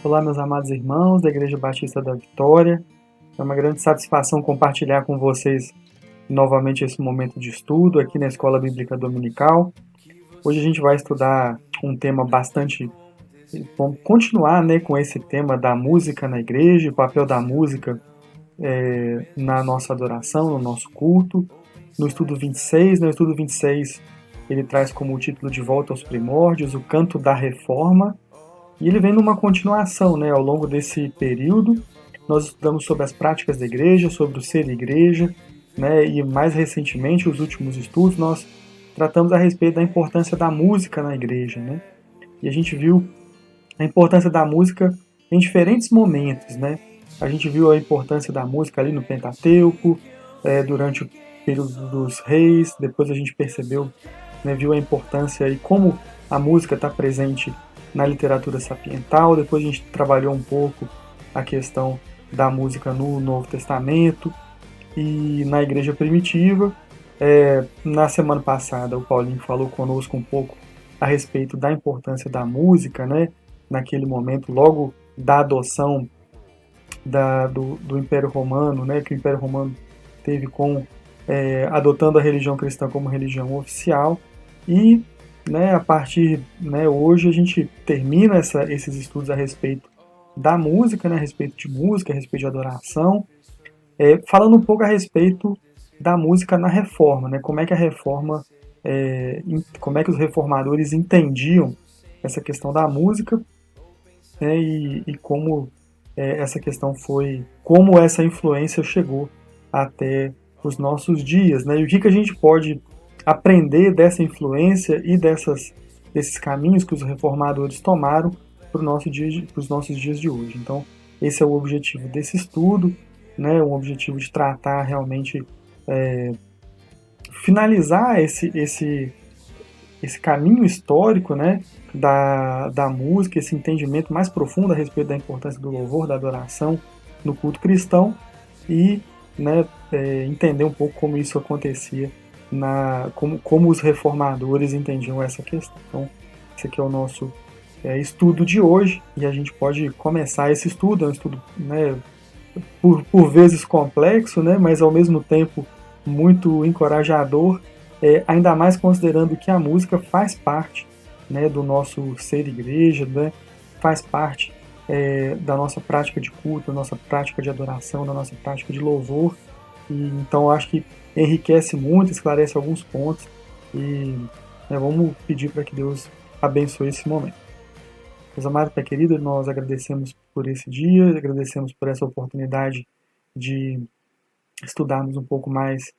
Olá, meus amados irmãos da Igreja Batista da Vitória. É uma grande satisfação compartilhar com vocês novamente esse momento de estudo aqui na Escola Bíblica Dominical. Hoje a gente vai estudar um tema bastante... Vamos continuar, com esse tema da música na igreja, o papel da música na nossa adoração, no nosso culto. No estudo 26, ele traz como título De Volta aos Primórdios, o Canto da Reforma. E ele vem numa continuação, ao longo desse período. Nós estudamos sobre as práticas da igreja, sobre o ser igreja, e mais recentemente, os últimos estudos, nós tratamos a respeito da importância da música na igreja. E a gente viu a importância da música em diferentes momentos. A gente viu a importância da música ali no Pentateuco, durante o período dos reis, depois a gente percebeu, viu a importância e como a música está presente na literatura sapiental. Depois a gente trabalhou um pouco a questão da música no Novo Testamento e na igreja primitiva. Na semana passada o Paulinho falou conosco um pouco a respeito da importância da música, naquele momento, logo da adoção do Império Romano, que o Império Romano teve adotando a religião cristã como religião oficial. E a partir hoje a gente termina esses estudos a respeito da música, a respeito de música, a respeito de adoração, falando um pouco a respeito da música na Reforma, como é que a Reforma, como é que os reformadores entendiam essa questão da música, e como essa questão como essa influência chegou até os nossos dias, e o que a gente pode aprender dessa influência e desses caminhos que os reformadores tomaram para os nossos dias de hoje. Então, esse é o objetivo desse estudo, um objetivo de tratar realmente, finalizar esse caminho histórico, da música, esse entendimento mais profundo a respeito da importância do louvor, da adoração no culto cristão e entender um pouco como isso acontecia, como os reformadores entendiam essa questão. Então, esse aqui é o nosso estudo de hoje, e a gente pode começar esse estudo. É um estudo por vezes complexo, mas ao mesmo tempo muito encorajador, ainda mais considerando que a música faz parte do nosso ser igreja, faz parte da nossa prática de culto, da nossa prática de adoração, da nossa prática de louvor. E então eu acho que enriquece muito, esclarece alguns pontos, e vamos pedir para que Deus abençoe esse momento. Meus amados, Pai querido, nós agradecemos por esse dia, agradecemos por essa oportunidade de estudarmos um pouco mais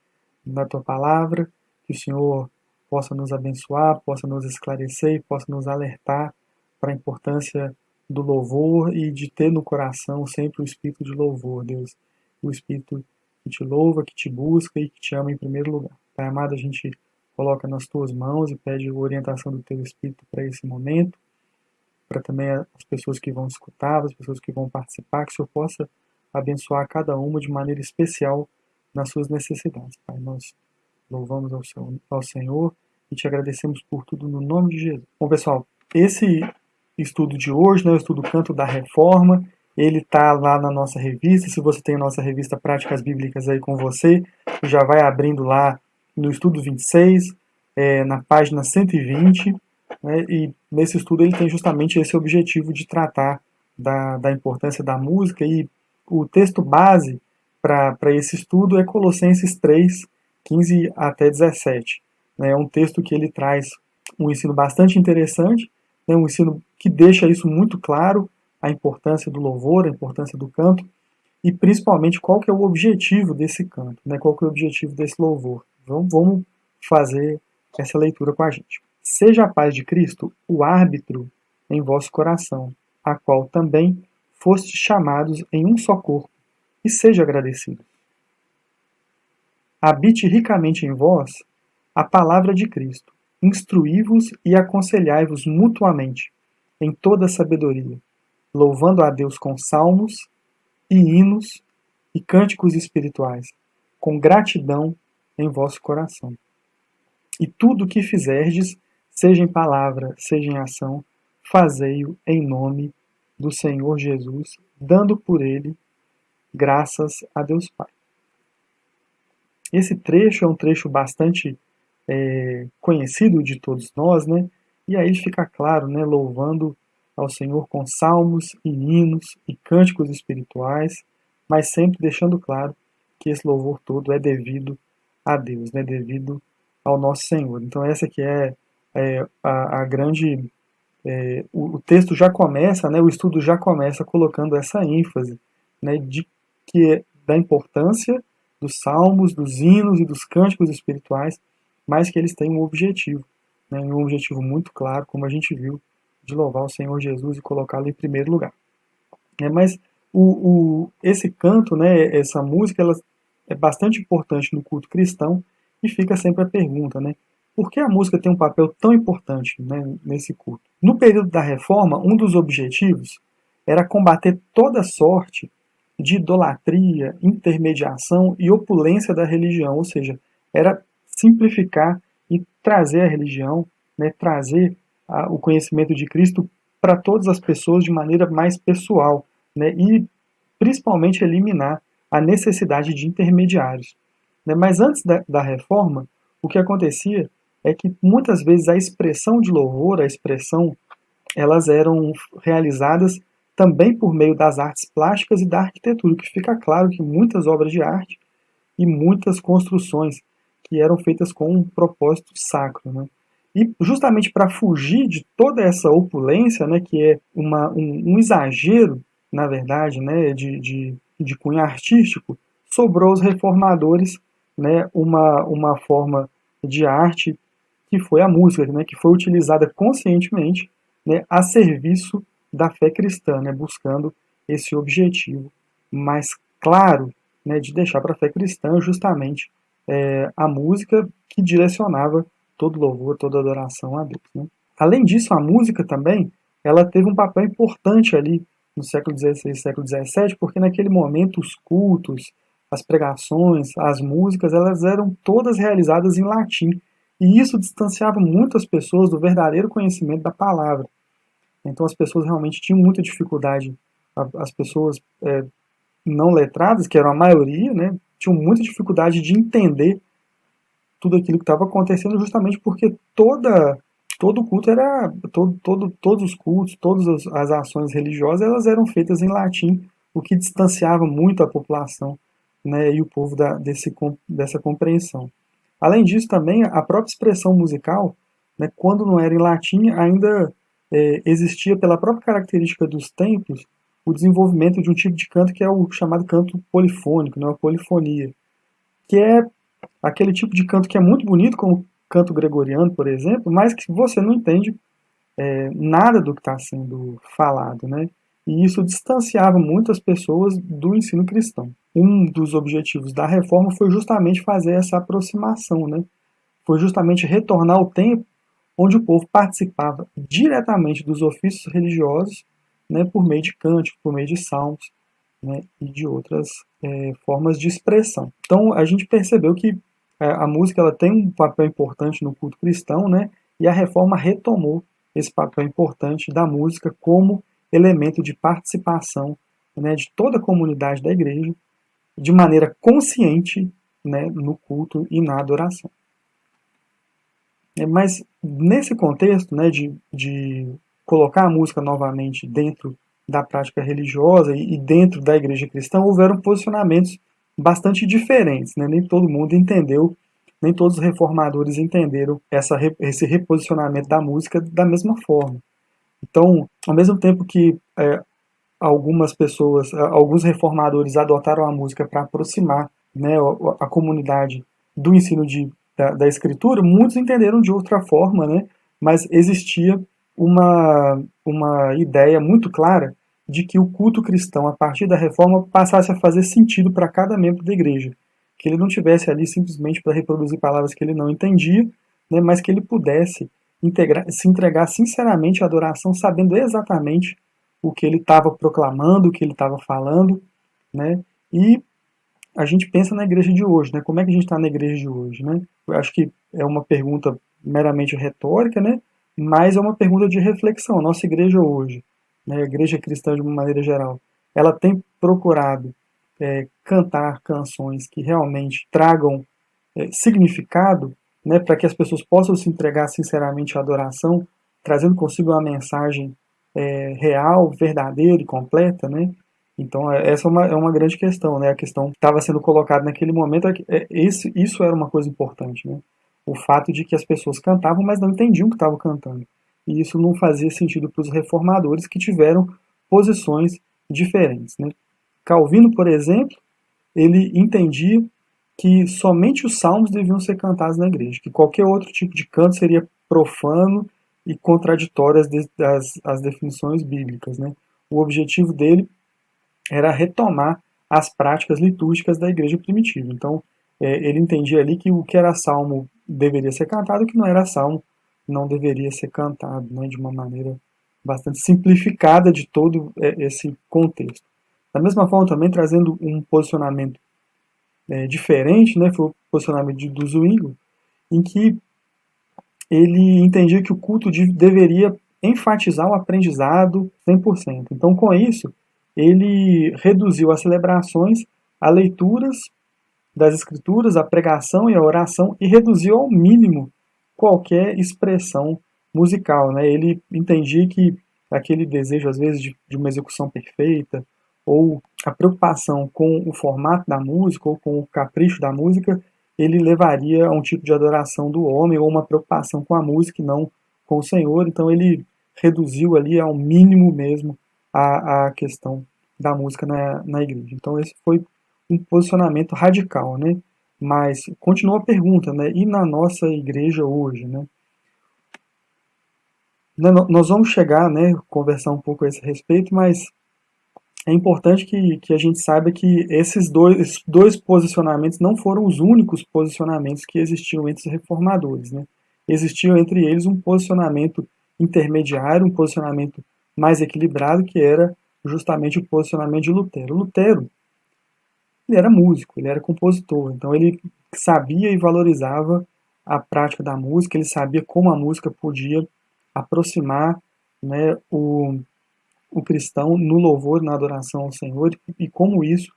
da Tua Palavra, que o Senhor possa nos abençoar, possa nos esclarecer e possa nos alertar para a importância do louvor e de ter no coração sempre o espírito de louvor, Deus, o espírito que te louva, que te busca e que te ama em primeiro lugar. Pai amado, a gente coloca nas Tuas mãos e pede a orientação do Teu Espírito para esse momento, para também as pessoas que vão escutar, as pessoas que vão participar, que o Senhor possa abençoar cada uma de maneira especial nas suas necessidades. Pai, nós louvamos ao Senhor e te agradecemos por tudo no nome de Jesus. Bom, pessoal, esse estudo de hoje, o estudo Canto da Reforma, ele está lá na nossa revista. Se você tem a nossa revista Práticas Bíblicas aí com você, já vai abrindo lá no estudo 26, na página 120, e nesse estudo ele tem justamente esse objetivo de tratar da importância da música, e o texto base para esse estudo é Colossenses 3, 15 até 17. É um texto que ele traz um ensino bastante interessante, um ensino que deixa isso muito claro, a importância do louvor, a importância do canto, e principalmente qual que é o objetivo desse canto, qual que é o objetivo desse louvor. Vamos fazer essa leitura com a gente. Seja a paz de Cristo o árbitro em vosso coração, a qual também fostes chamados em um só corpo, e seja agradecido. Habite ricamente em vós a palavra de Cristo, instruí-vos e aconselhai-vos mutuamente, em toda sabedoria, louvando a Deus com salmos e hinos e cânticos espirituais, com gratidão em vosso coração. E tudo o que fizerdes, seja em palavra, seja em ação, fazei-o em nome do Senhor Jesus, dando por ele graças a Deus Pai. Esse trecho é um trecho bastante conhecido de todos nós, né? E aí fica claro, né, louvando ao Senhor com salmos e hinos e cânticos espirituais, mas sempre deixando claro que esse louvor todo é devido a Deus, né, devido ao nosso Senhor. Então essa que é a grande... o texto já começa, né, o estudo já começa colocando essa ênfase, né, da importância dos salmos, dos hinos e dos cânticos espirituais, mas que eles têm um objetivo, né, um objetivo muito claro, como a gente viu, de louvar o Senhor Jesus e colocá-lo em primeiro lugar. Mas esse canto, né, essa música, ela é bastante importante no culto cristão e fica sempre a pergunta, né, por que a música tem um papel tão importante, né, nesse culto? No período da Reforma, um dos objetivos era combater toda sorte de idolatria, intermediação e opulência da religião, ou seja, era simplificar e trazer a religião, né, trazer o conhecimento de Cristo para todas as pessoas de maneira mais pessoal, né, e principalmente eliminar a necessidade de intermediários. Né. Mas antes da reforma, o que acontecia é que muitas vezes a expressão de louvor, a expressão, elas eram realizadas também por meio das artes plásticas e da arquitetura, que fica claro que muitas obras de arte e muitas construções que eram feitas com um propósito sacro, né? E justamente para fugir de toda essa opulência, né, que é um exagero, na verdade, né, de cunho artístico, sobrou aos reformadores, né, uma forma de arte que foi a música, né, que foi utilizada conscientemente, né, a serviço da fé cristã, né, buscando esse objetivo mais claro, né, de deixar para a fé cristã justamente a música que direcionava todo louvor, toda adoração a Deus. Né. Além disso, a música também ela teve um papel importante ali no século XVI e século XVII, porque naquele momento os cultos, as pregações, as músicas, elas eram todas realizadas em latim. E isso distanciava muito as pessoas do verdadeiro conhecimento da palavra. Então as pessoas realmente tinham muita dificuldade, as pessoas não letradas, que eram a maioria, né, tinham muita dificuldade de entender tudo aquilo que estava acontecendo, justamente porque todo culto era, todos os cultos, todas as ações religiosas, elas eram feitas em latim, o que distanciava muito a população, né, e o povo dessa compreensão. Além disso, também, a própria expressão musical, né, quando não era em latim, ainda existia, pela própria característica dos tempos, o desenvolvimento de um tipo de canto que é o chamado canto polifônico, né, a polifonia, que é aquele tipo de canto que é muito bonito, como o canto gregoriano, por exemplo, mas que você não entende nada do que está sendo falado, né? E isso distanciava muitas pessoas do ensino cristão. Um dos objetivos da reforma foi justamente fazer essa aproximação, né? Foi justamente retornar ao tempo onde o povo participava diretamente dos ofícios religiosos, né, por meio de cânticos, por meio de salmos, né, e de outras formas de expressão. Então a gente percebeu que a música ela tem um papel importante no culto cristão, né, e a reforma retomou esse papel importante da música como elemento de participação, né, de toda a comunidade da igreja, de maneira consciente, né, no culto e na adoração. Mas nesse contexto, né, de colocar a música novamente dentro da prática religiosa e dentro da igreja cristã, houveram posicionamentos bastante diferentes. Né? Nem todo mundo entendeu, nem todos os reformadores entenderam esse reposicionamento da música da mesma forma. Então, ao mesmo tempo que algumas pessoas, alguns reformadores adotaram a música para aproximar, né, a comunidade do ensino da escritura, muitos entenderam de outra forma, né, mas existia uma ideia muito clara de que o culto cristão, a partir da reforma, passasse a fazer sentido para cada membro da igreja. Que ele não tivesse ali simplesmente para reproduzir palavras que ele não entendia, né, mas que ele pudesse se entregar sinceramente à adoração, sabendo exatamente o que ele estava proclamando, o que ele estava falando, né? E a gente pensa na igreja de hoje, né? Como é que a gente está na igreja de hoje, né? Eu acho que é uma pergunta meramente retórica, né? Mas é uma pergunta de reflexão. Nossa igreja hoje, né, a igreja cristã de uma maneira geral, ela tem procurado cantar canções que realmente tragam significado, né, para que as pessoas possam se entregar sinceramente à adoração, trazendo consigo uma mensagem real, verdadeira e completa, né? Então essa é uma grande questão, né? A questão que estava sendo colocada naquele momento isso era uma coisa importante, né? O fato de que as pessoas cantavam, mas não entendiam o que estavam cantando. E isso não fazia sentido para os reformadores que tiveram posições diferentes, né? Calvino, por exemplo, ele entendia que somente os salmos deviam ser cantados na igreja, que qualquer outro tipo de canto seria profano e contraditório às definições bíblicas, né? O objetivo dele era retomar as práticas litúrgicas da igreja primitiva. Então, ele entendia ali que o que era salmo deveria ser cantado, o que não era salmo não deveria ser cantado, né? De uma maneira bastante simplificada de todo esse contexto. Da mesma forma, também trazendo um posicionamento diferente, né, foi o posicionamento do Zwingli, em que ele entendia que o culto deveria enfatizar o aprendizado 100%. Então, com isso, ele reduziu as celebrações a leituras das escrituras, a pregação e a oração, e reduziu ao mínimo qualquer expressão musical, né? Ele entendia que aquele desejo, às vezes, de uma execução perfeita, ou a preocupação com o formato da música, ou com o capricho da música, ele levaria a um tipo de adoração do homem, ou uma preocupação com a música e não com o Senhor. Então ele reduziu ali ao mínimo mesmo a questão da música na igreja. Então esse foi um posicionamento radical, né? Mas continua a pergunta, né? E na nossa igreja hoje, né? Nós vamos chegar, né? Conversar um pouco a esse respeito, mas é importante que a gente saiba que esses dois posicionamentos não foram os únicos posicionamentos que existiam entre os reformadores, né? Existiu entre eles um posicionamento intermediário, um posicionamento mais equilibrado, que era justamente o posicionamento de Lutero. Lutero, ele era músico, ele era compositor, então ele sabia e valorizava a prática da música, ele sabia como a música podia aproximar, né, o cristão no louvor, na adoração ao Senhor, e como isso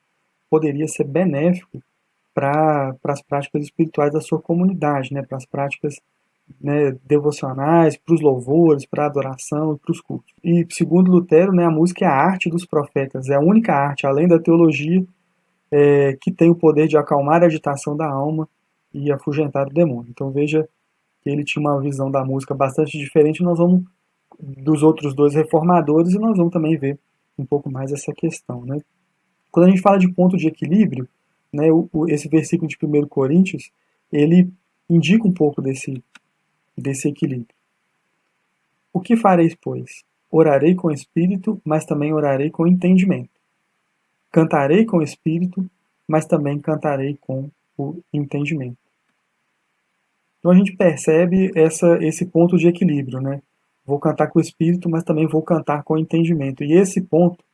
poderia ser benéfico para as práticas espirituais da sua comunidade, né, para as práticas, né, devocionais, para os louvores, para a adoração e para os cultos. E segundo Lutero, né, a música é a arte dos profetas, é a única arte, além da teologia, que tem o poder de acalmar a agitação da alma e afugentar o demônio. Então veja que ele tinha uma visão da música bastante diferente, nós vamos dos outros dois reformadores, e nós vamos também ver um pouco mais essa questão, né? Quando a gente fala de ponto de equilíbrio, né, esse versículo de 1 Coríntios, ele indica um pouco desse equilíbrio. O que fareis, pois? Orarei com espírito, mas também orarei com entendimento. Cantarei com espírito, mas também cantarei com o entendimento. Então a gente percebe esse ponto de equilíbrio, né? Vou cantar com o espírito, mas também vou cantar com o entendimento. E esse ponto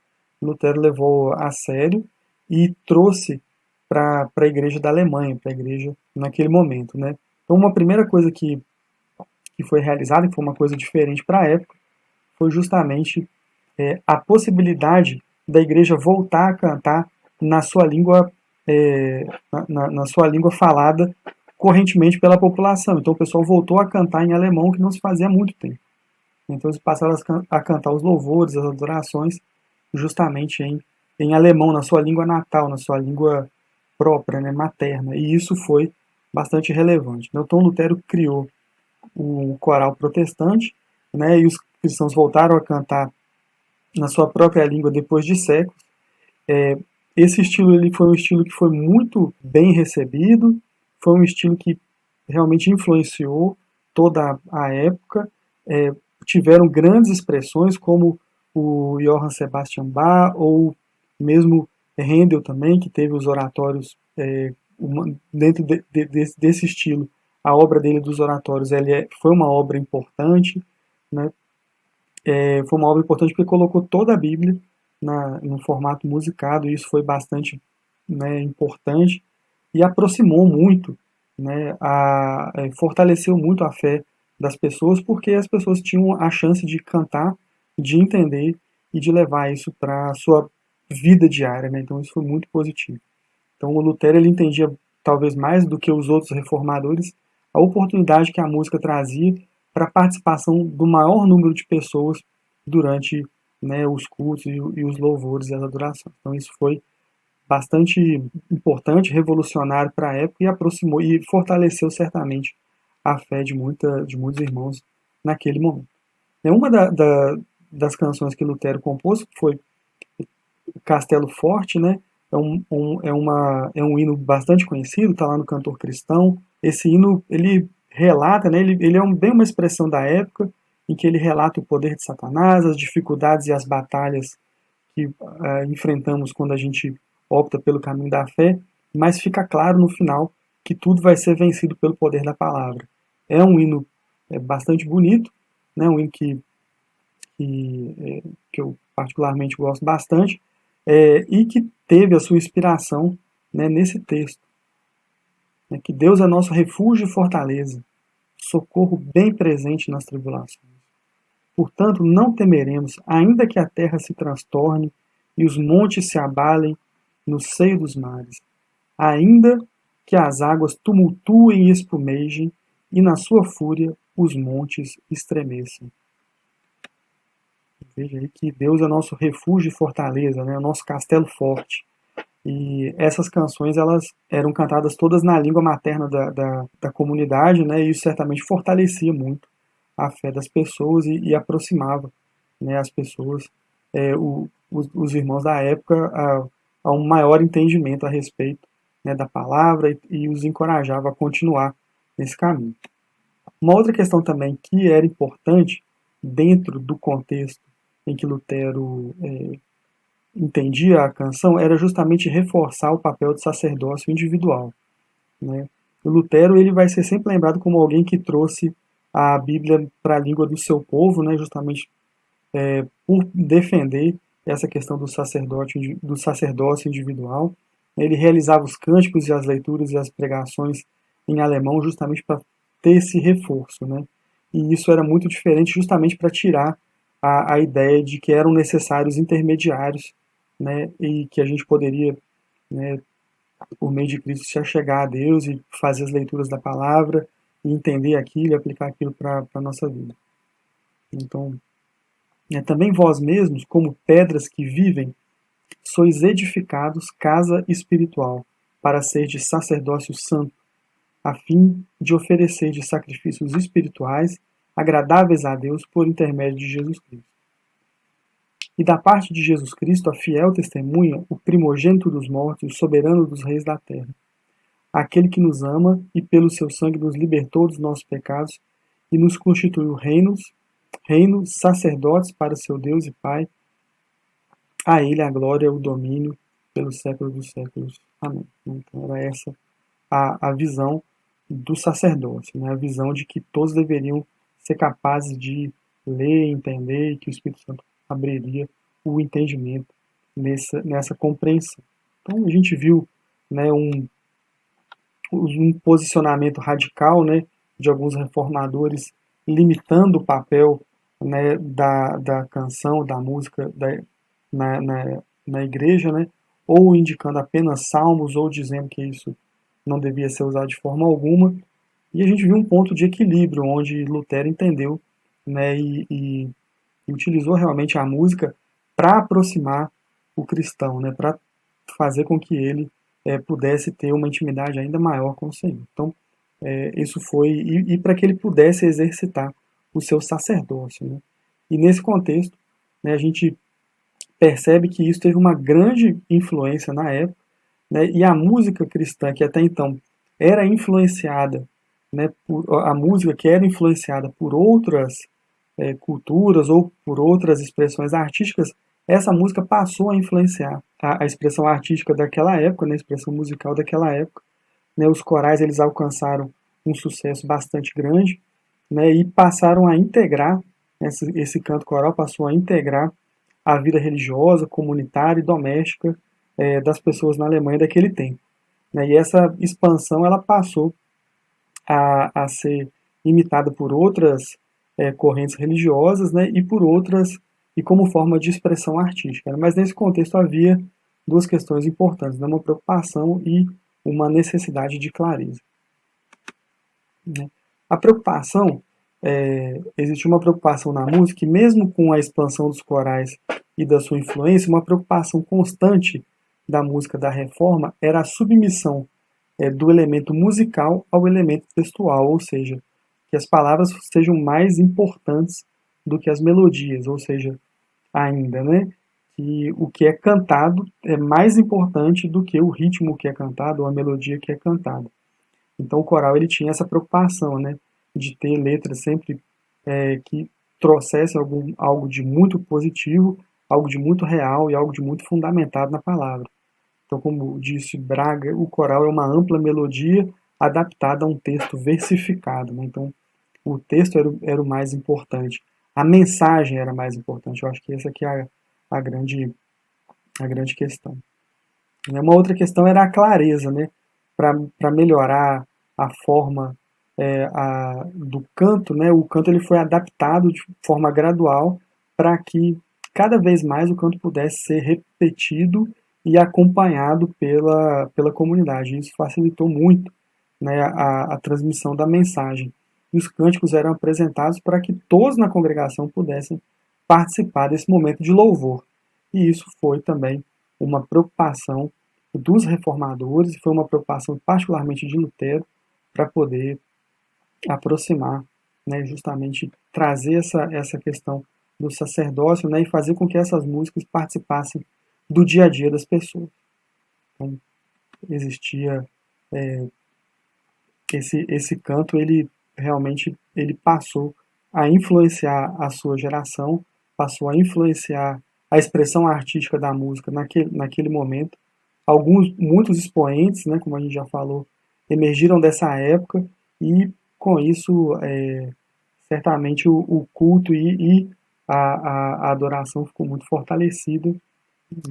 Lutero levou a sério e trouxe para a igreja da Alemanha, para a igreja naquele momento, né? Então uma primeira coisa que foi realizada, que foi uma coisa diferente para a época, foi justamente a possibilidade da igreja voltar a cantar na sua língua, na sua língua falada correntemente pela população. Então o pessoal voltou a cantar em alemão, que não se fazia há muito tempo. Então eles passaram a cantar os louvores, as adorações, justamente em alemão, na sua língua natal, na sua língua própria, né, materna. E isso foi bastante relevante. Então Lutero criou o coral protestante, né, e os cristãos voltaram a cantar na sua própria língua depois de séculos. Esse estilo ele foi um estilo que foi muito bem recebido, foi um estilo que realmente influenciou toda a época. Tiveram grandes expressões como o Johann Sebastian Bach, ou mesmo Handel também, que teve os oratórios dentro desse estilo. A obra dele dos oratórios foi uma obra importante, né? Foi uma obra importante porque colocou toda a Bíblia no formato musicado, e isso foi bastante, né, importante, e aproximou muito, né, fortaleceu muito a fé das pessoas, porque as pessoas tinham a chance de cantar, de entender e de levar isso para a sua vida diária, né? Então isso foi muito positivo. Então o Lutero ele entendia talvez mais do que os outros reformadores a oportunidade que a música trazia para a participação do maior número de pessoas durante, né, os cultos e os louvores e as adorações. Então isso foi bastante importante, revolucionário para a época e aproximou e fortaleceu certamente a fé de muitos irmãos naquele momento. Uma das canções que Lutero compôs foi Castelo Forte, né? É um hino bastante conhecido, está lá no Cantor Cristão. Esse hino, ele relata, né? Ele é bem uma expressão da época, em que ele relata o poder de Satanás, as dificuldades e as batalhas que enfrentamos quando a gente opta pelo caminho da fé, mas fica claro no final que tudo vai ser vencido pelo poder da palavra. É um hino bastante bonito, né? Um hino que eu particularmente gosto bastante, e que teve a sua inspiração, né, nesse texto, né, que Deus é nosso refúgio e fortaleza, socorro bem presente nas tribulações. Portanto, não temeremos, ainda que a terra se transtorne e os montes se abalem no seio dos mares, ainda que as águas tumultuem e espumejem e na sua fúria os montes estremeçam. Veja aí que Deus é nosso refúgio e fortaleza, né? O nosso castelo forte. E essas canções elas eram cantadas todas na língua materna da comunidade, né? E isso certamente fortalecia muito a fé das pessoas e aproximava, né, as pessoas, os irmãos da época, a um maior entendimento a respeito, né, da palavra e os encorajava a continuar nesse caminho. Uma outra questão também que era importante dentro do contexto em que Lutero entendia a canção era justamente reforçar o papel de sacerdócio individual, né? O Lutero ele vai ser sempre lembrado como alguém que trouxe a Bíblia para a língua do seu povo, né? Justamente por defender essa questão do sacerdócio individual. Ele realizava os cânticos e as leituras e as pregações em alemão justamente para ter esse reforço, né? E isso era muito diferente justamente para tirar a ideia de que eram necessários intermediários, né? E que a gente poderia, né, por meio de Cristo, se achegar a Deus e fazer as leituras da palavra e entender aquilo e aplicar aquilo para a nossa vida. Então, também vós mesmos, como pedras que vivem, sois edificados casa espiritual, para ser de sacerdócio santo, a fim de oferecer de sacrifícios espirituais agradáveis a Deus por intermédio de Jesus Cristo. E da parte de Jesus Cristo, a fiel testemunha, o primogênito dos mortos, o soberano dos reis da terra, aquele que nos ama e pelo seu sangue nos libertou dos nossos pecados e nos constituiu reinos, sacerdotes para seu Deus e Pai. A ele a glória, o domínio pelos séculos dos séculos. Amém. Então era essa a visão do sacerdócio, né? A visão de que todos deveriam ser capazes de ler, entender e que o Espírito Santo abriria o entendimento nessa compreensão. Então a gente viu, né, um posicionamento radical, né, de alguns reformadores limitando o papel, né, da canção, da música na igreja, né, ou indicando apenas salmos, ou dizendo que isso não devia ser usado de forma alguma. E a gente viu um ponto de equilíbrio, onde Lutero entendeu, né, e utilizou realmente a música para aproximar o cristão, né, para fazer com que ele pudesse ter uma intimidade ainda maior com o Senhor. Então, isso foi, e para que ele pudesse exercitar o seu sacerdócio, né? E nesse contexto, né, a gente percebe que isso teve uma grande influência na época, né, e a música cristã, que até então era influenciada, né, a música que era influenciada por outras culturas ou por outras expressões artísticas, essa música passou a influenciar a expressão artística daquela época, né, a expressão musical daquela época. Né, os corais eles alcançaram um sucesso bastante grande, né, e passaram a integrar, esse canto coral passou a integrar a vida religiosa, comunitária e doméstica das pessoas na Alemanha daquele tempo. Né, e essa expansão ela passou a ser imitada por outras correntes religiosas, né, e por outras e como forma de expressão artística. Mas nesse contexto havia duas questões importantes, né? Uma preocupação e uma necessidade de clareza. Né? A preocupação, existe uma preocupação na música, e mesmo com a expansão dos corais e da sua influência, uma preocupação constante da música da Reforma era a submissão do elemento musical ao elemento textual, ou seja, que as palavras sejam mais importantes do que as melodias, ou seja, ainda, né? Que o que é cantado é mais importante do que o ritmo que é cantado ou a melodia que é cantada. Então o coral ele tinha essa preocupação, né? De ter letras sempre que trouxessem algo de muito positivo, algo de muito real e algo de muito fundamentado na palavra. Então, como disse Braga, o coral é uma ampla melodia adaptada a um texto versificado. Né? Então, o texto era o mais importante. A mensagem era mais importante. Eu acho que essa aqui é a grande questão. Uma outra questão era a clareza, né? Para melhorar a forma do canto, né? O canto ele foi adaptado de forma gradual para que cada vez mais o canto pudesse ser repetido e acompanhado pela comunidade. Isso facilitou muito, né, a transmissão da mensagem. E os cânticos eram apresentados para que todos na congregação pudessem participar desse momento de louvor. E isso foi também uma preocupação dos reformadores, e foi uma preocupação particularmente de Lutero, para poder aproximar, né, justamente trazer essa questão do sacerdócio, né, e fazer com que essas músicas participassem do dia a dia das pessoas. Então, existia esse canto, ele realmente ele passou a influenciar a sua geração, passou a influenciar a expressão artística da música naquele momento. Muitos expoentes, né, como a gente já falou, emergiram dessa época e, com isso, certamente o culto e a adoração ficou muito fortalecida,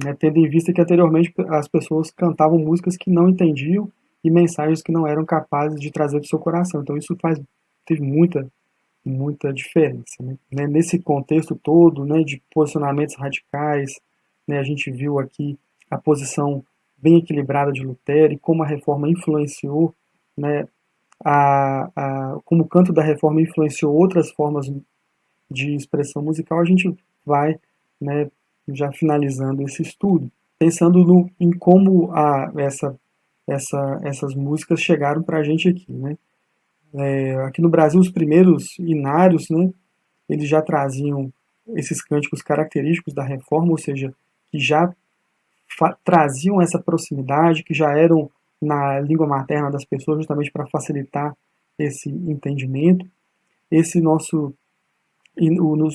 né, tendo em vista que anteriormente as pessoas cantavam músicas que não entendiam e mensagens que não eram capazes de trazer para o seu coração. Então isso teve muita diferença. Né? Nesse contexto todo, né, de posicionamentos radicais, né, a gente viu aqui a posição bem equilibrada de Lutero e como a reforma influenciou, né, como o canto da reforma influenciou outras formas de expressão musical. A gente vai, né, já finalizando esse estudo, pensando em como essas músicas chegaram para a gente aqui. Né? Aqui no Brasil, os primeiros inários, né, eles já traziam esses cânticos característicos da reforma, ou seja, que já traziam essa proximidade, que já eram na língua materna das pessoas, justamente para facilitar esse entendimento. Os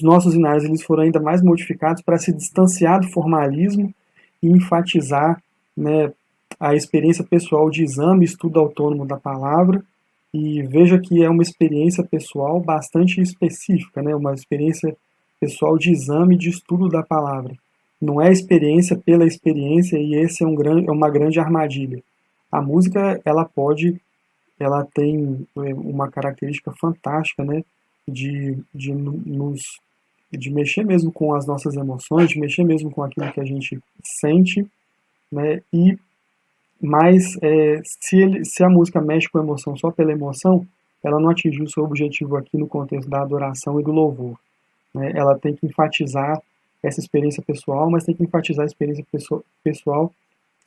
nossos inários eles foram ainda mais modificados para se distanciar do formalismo e enfatizar, né, a experiência pessoal de exame e estudo autônomo da palavra. E veja que é uma experiência pessoal bastante específica, né, uma experiência pessoal de exame e de estudo da palavra. Não é experiência pela experiência, e esse é uma grande armadilha. A música ela tem uma característica fantástica, né, de mexer mesmo com as nossas emoções, de mexer mesmo com aquilo que a gente sente, né? Mas se a música mexe com a emoção só pela emoção, ela não atingiu o seu objetivo aqui no contexto da adoração e do louvor. Né? Ela tem que enfatizar essa experiência pessoal, mas tem que enfatizar a experiência pessoal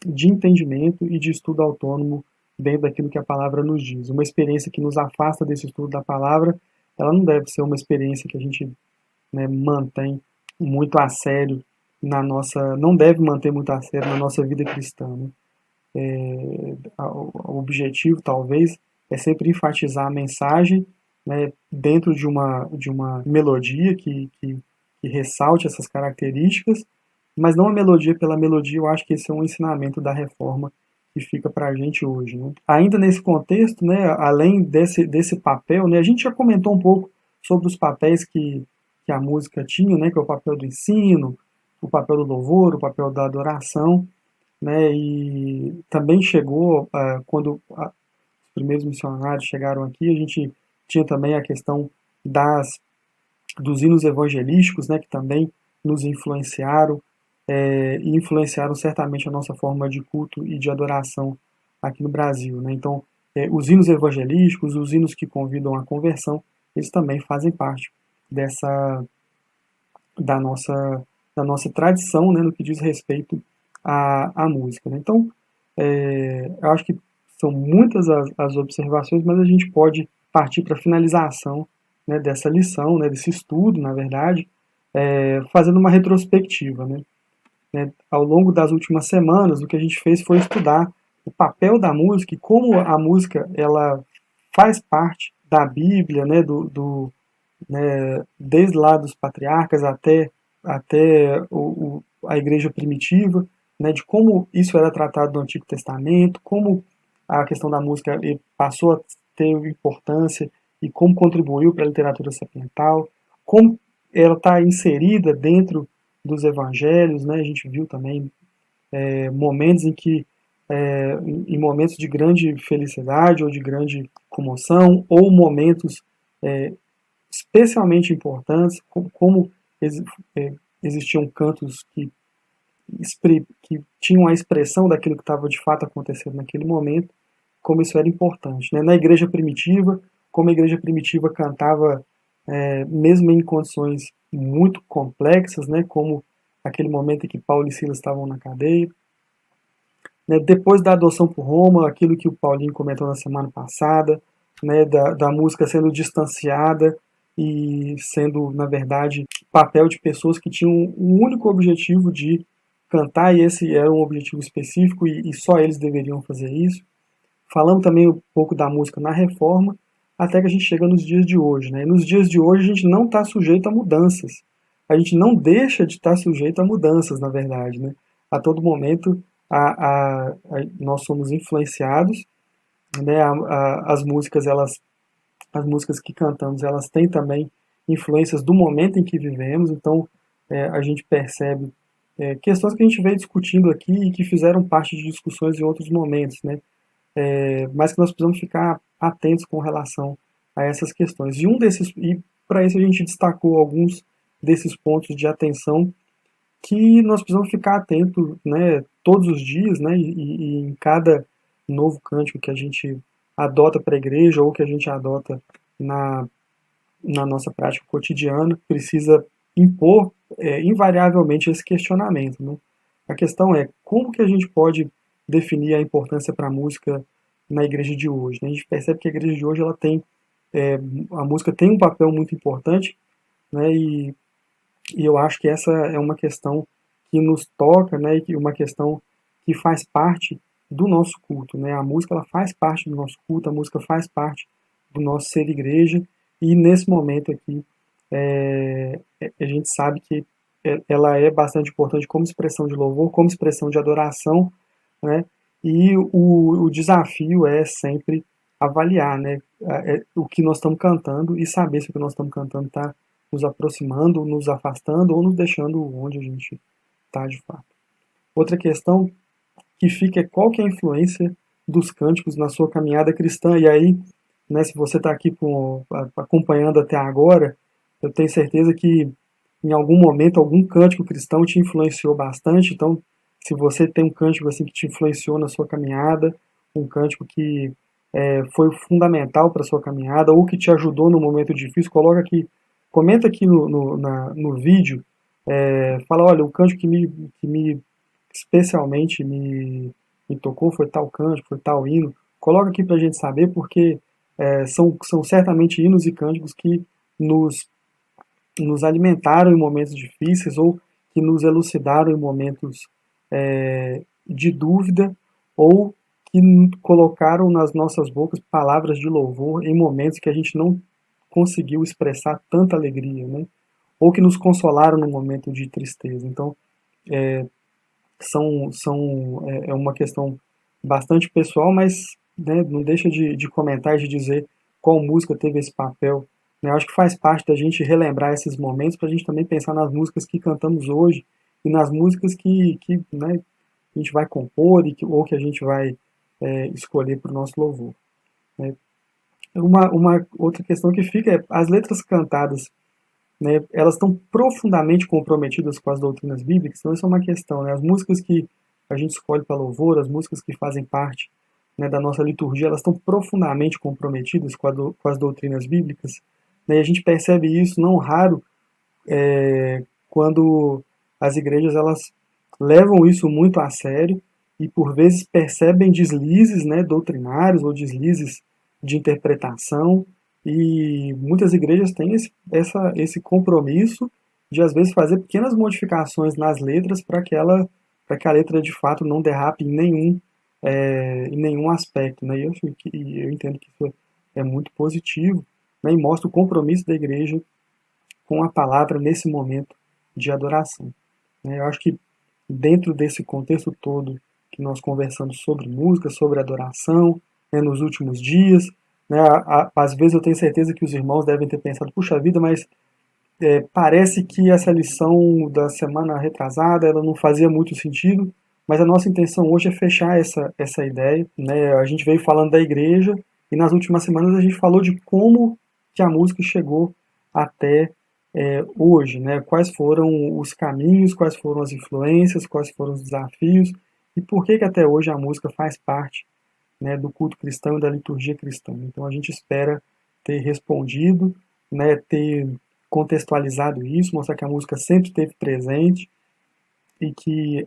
de entendimento e de estudo autônomo dentro daquilo que a palavra nos diz. Uma experiência que nos afasta desse estudo da palavra, ela não deve ser uma experiência que a gente, né, mantém muito a sério não deve manter muito a sério na nossa vida cristã. Né? O objetivo, talvez, é sempre enfatizar a mensagem, né, dentro de uma melodia que ressalte essas características, mas não a melodia pela melodia. Eu acho que esse é um ensinamento da reforma que fica para a gente hoje. Né? Ainda nesse contexto, né, além desse papel, né, a gente já comentou um pouco sobre os papéis que a música tinha, né, que é o papel do ensino, o papel do louvor, o papel da adoração, né, e também chegou, quando os primeiros missionários chegaram aqui, a gente tinha também a questão dos hinos evangelísticos, né, que também nos influenciaram e influenciaram certamente a nossa forma de culto e de adoração aqui no Brasil, né? Então, os hinos evangelísticos, os hinos que convidam à conversão, eles também fazem parte dessa da nossa da nossa tradição, né, no que diz respeito à música, né? Então, eu acho que são muitas as observações, mas a gente pode partir para a finalização, né, dessa lição, né, desse estudo, na verdade, fazendo uma retrospectiva, né? Ao longo das últimas semanas, o que a gente fez foi estudar o papel da música e como a música ela faz parte da Bíblia, né, né, desde lá dos patriarcas até a igreja primitiva, né, de como isso era tratado no Antigo Testamento, como a questão da música passou a ter importância e como contribuiu para a literatura sapiental, como ela está inserida dentro dos evangelhos, né, a gente viu também momentos em que, em momentos de grande felicidade ou de grande comoção, ou momentos é, especialmente importantes, como existiam cantos que tinham a expressão daquilo que estava de fato acontecendo naquele momento, como isso era importante. Né? Na igreja primitiva, como a igreja primitiva cantava, mesmo em condições muito complexas, né? Como aquele momento em que Paulo e Silas estavam na cadeia. Né? Depois da adoção por Roma, aquilo que o Paulinho comentou na semana passada, né? Da música sendo distanciada e sendo, na verdade, papel de pessoas que tinham um único objetivo de cantar, e esse era um objetivo específico, e só eles deveriam fazer isso. Falamos também um pouco da música na reforma, até que a gente chega nos dias de hoje. Né? E nos dias de hoje a gente não está sujeito a mudanças. A gente não deixa de estar sujeito a mudanças, na verdade. Né? A todo momento nós somos influenciados, né? As músicas que cantamos, elas têm também influências do momento em que vivemos, então a gente percebe questões que a gente veio discutindo aqui e que fizeram parte de discussões em outros momentos, né? Mas que nós precisamos ficar atentos com relação a essas questões. E para isso a gente destacou alguns desses pontos de atenção que nós precisamos ficar atentos, né, todos os dias, né, e em cada novo cântico que a gente adota para a igreja ou que a gente adota na, na nossa prática cotidiana, precisa impor invariavelmente esse questionamento. Né? A questão é como que a gente pode definir a importância para a música na igreja de hoje. Né? A gente percebe que a igreja de hoje ela tem a música tem um papel muito importante, né? E eu acho que essa é uma questão que nos toca, né? E uma questão que faz parte do nosso culto, né? A música ela faz parte do nosso culto, a música faz parte do nosso ser igreja, e nesse momento aqui a gente sabe que ela é bastante importante como expressão de louvor, como expressão de adoração, né? E o desafio é sempre avaliar, né, o que nós estamos cantando e saber se o que nós estamos cantando está nos aproximando, nos afastando ou nos deixando onde a gente está de fato. Outra questão que fica é qual que é a influência dos cânticos na sua caminhada cristã. E aí, né, se você está aqui acompanhando até agora, eu tenho certeza que em algum momento algum cântico cristão te influenciou bastante. Então, se você tem um cântico assim que te influenciou na sua caminhada, um cântico que foi fundamental para a sua caminhada ou que te ajudou no momento difícil, coloca aqui, comenta aqui no vídeo, fala, olha, o cântico que especialmente me tocou foi tal cântico, foi tal hino. Coloca aqui para a gente saber, porque são certamente hinos e cânticos que nos alimentaram em momentos difíceis ou que nos elucidaram em momentos de dúvida ou que colocaram nas nossas bocas palavras de louvor em momentos que a gente não conseguiu expressar tanta alegria, né? Ou que nos consolaram no momento de tristeza. Então, é uma questão bastante pessoal, mas né, não deixa de comentar e de dizer qual música teve esse papel. Né? Eu acho que faz parte da gente relembrar esses momentos para a gente também pensar nas músicas que cantamos hoje e nas músicas que né, a gente vai compor ou que a gente vai escolher para o nosso louvor. Né? Uma outra questão que fica é as letras cantadas né, elas estão profundamente comprometidas com as doutrinas bíblicas. Então, isso é uma questão, né? As músicas que a gente escolhe para louvor, as músicas que fazem parte, né, da nossa liturgia, elas estão profundamente comprometidas com as doutrinas bíblicas, né? E a gente percebe isso não raro quando as igrejas elas levam isso muito a sério e por vezes percebem deslizes, né, doutrinários ou deslizes de interpretação, e muitas igrejas têm esse compromisso de às vezes fazer pequenas modificações nas letras para que a letra de fato não derrape em nenhum aspecto, né? Eu entendo que isso é muito positivo, né, e mostra o compromisso da igreja com a palavra nesse momento de adoração, né? Eu acho que dentro desse contexto todo que nós conversamos sobre música, sobre adoração, né, nos últimos dias, né, às vezes eu tenho certeza que os irmãos devem ter pensado, puxa vida, mas parece que essa lição da semana retrasada ela não fazia muito sentido, mas a nossa intenção hoje é fechar essa ideia, né? A gente veio falando da igreja e nas últimas semanas a gente falou de como que a música chegou até hoje, né? Quais foram os caminhos, quais foram as influências, quais foram os desafios e por que até hoje a música faz parte, né, do culto cristão e da liturgia cristã. Então a gente espera ter respondido, né, ter contextualizado isso, mostrar que a música sempre esteve presente e que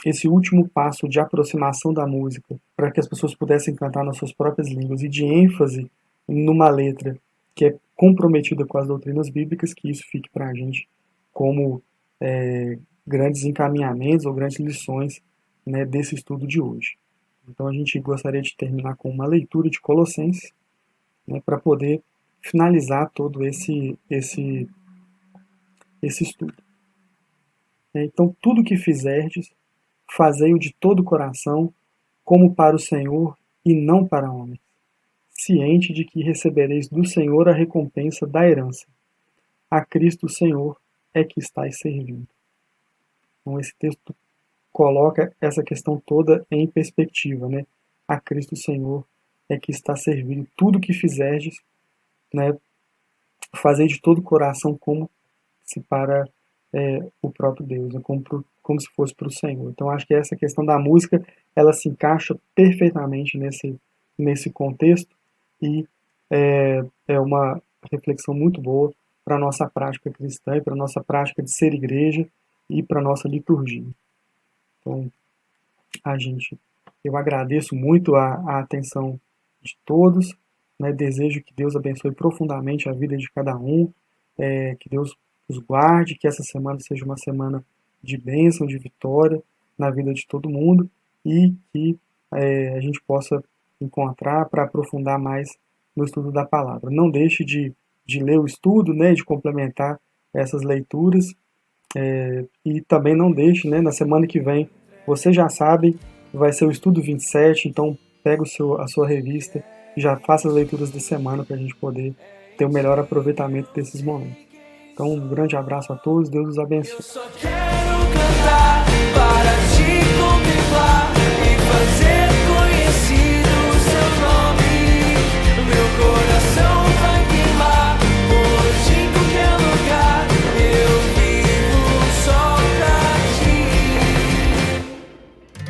esse último passo de aproximação da música para que as pessoas pudessem cantar nas suas próprias línguas e de ênfase numa letra que é comprometida com as doutrinas bíblicas, que isso fique para a gente como grandes encaminhamentos ou grandes lições, né, desse estudo de hoje. Então a gente gostaria de terminar com uma leitura de Colossenses, né, para poder finalizar todo esse estudo. Então tudo que fizerdes, fazei-o de todo o coração, como para o Senhor e não para homens, ciente de que recebereis do Senhor a recompensa da herança. A Cristo Senhor é que estáis servindo. Então esse texto coloca essa questão toda em perspectiva, né? A Cristo Senhor é que está servindo. Tudo que fizerdes, né, fazei de todo o coração como se para o próprio Deus, né, como se fosse para o Senhor. Então acho que essa questão da música ela se encaixa perfeitamente nesse contexto e é uma reflexão muito boa para a nossa prática cristã e para a nossa prática de ser igreja e para a nossa liturgia. Então, eu agradeço muito a atenção de todos, né? Desejo que Deus abençoe profundamente a vida de cada um, que Deus os guarde, que essa semana seja uma semana de bênção, de vitória na vida de todo mundo e que a gente possa encontrar para aprofundar mais no estudo da palavra. Não deixe de ler o estudo, né, de complementar essas leituras e também não deixe, né, na semana que vem, vocês já sabem, vai ser o Estudo 27, então pega a sua revista e já faça as leituras da semana para a gente poder ter o melhor aproveitamento desses momentos. Então, um grande abraço a todos, Deus os abençoe.